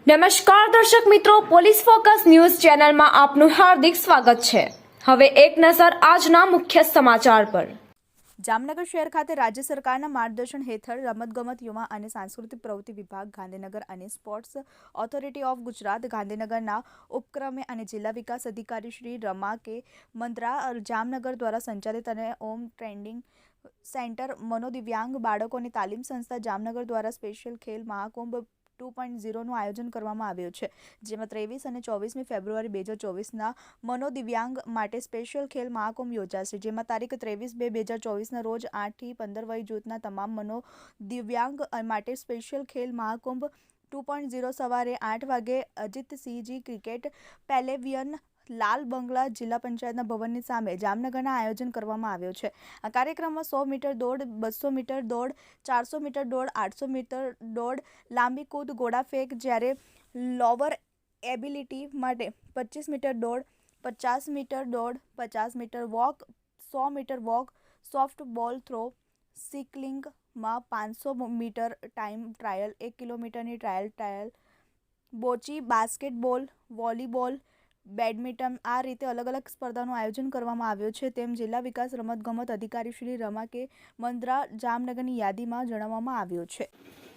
નમસ્કાર દર્શક મિત્રો, પોલીસ ફોકસ ન્યૂઝ ચેનલમાં આપનું હાર્દિક સ્વાગત છે। હવે એક નજર આજના મુખ્ય સમાચાર પર। જામનગર શહેર ખાતે રાજ્ય સરકારના માર્ગદર્શન હેઠળ રમતગમત, યુવા અને સાંસ્કૃતિક પ્રવૃત્તિ વિભાગ, ગાંધીનગર અને સ્પોર્ટ્સ ઓથોરિટી ઓફ ગુજરાત ગાંધીનગરના ઉપક્રમે અને જિલ્લા વિકાસ અધિકારી શ્રી રમા કે મંત્રા જામનગર દ્વારા સંચાલિત અને ઓમ ટ્રેનિંગ સેન્ટર મનોદિવ્યાંગ બાળકોની તાલીમ સંસ્થા જામનગર દ્વારા સ્પેશિયલ ખેલ મહાકુંભ 2.0નું આયોજન કરવામાં આવ્યું છે, જેમાં 23 અને 24મી ફેબ્રુઆરી 2024ના મનોદિવ્યાંગ માટે સ્પેશિયલ ખેલ મહાકુંભ યોજાશે, જેમાં તારીખ 23/2/2024ના રોજ 8 થી 15 વય જૂથના તમામ મનોદિવ્યાંગ માટે સ્પેશિયલ ખેલ મહાકુંભ 2.0 સવારે 8 વાગે અજીતસિંહજી ક્રિકેટ પેવેલિયન, લાલ બંગલા, જિલ્લા પંચાયતના ભવનની સામે જામનગરના આયોજન કરવામાં આવ્યો છે। આ કાર્યક્રમમાં 100 મીટર દોડ, 200 મીટર દોડ, 400 મીટર દોડ, 800 મીટર દોડ, લાંબી કૂદ, ગોળા ફેંક, જ્યારે લોઅર એબિલિટી માટે 25 મીટર દોડ, 50 મીટર દોડ, 50 metre walk, 100 metre walk, soft ball throw, સાયકલિંગમાં 500 મીટર ટાઈમ ટ્રાયલ, 1 કિલોમીટરની trial, bocce, basketball, volleyball, badminton આ રીતે અલગ અલગ સ્પર્ધાનું આયોજન કરવામાં આવ્યું છે, તેમ જિલ્લા વિકાસ રમતગમત અધિકારી શ્રી રમા કે મંત્રા જામનગરની યાદીમાં જણાવવામાં આવ્યું છે।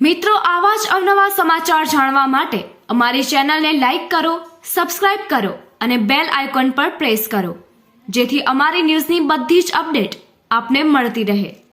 મિત્રો, આવા જ અવનવા સમાચાર જાણવા માટે અમારી ચેનલને લાઈક કરો, સબસ્ક્રાઇબ કરો અને બેલ આઇકોન પર પ્રેસ કરો, જેથી અમારી ન્યૂઝની બધી જ અપડેટ આપને મળતી રહે।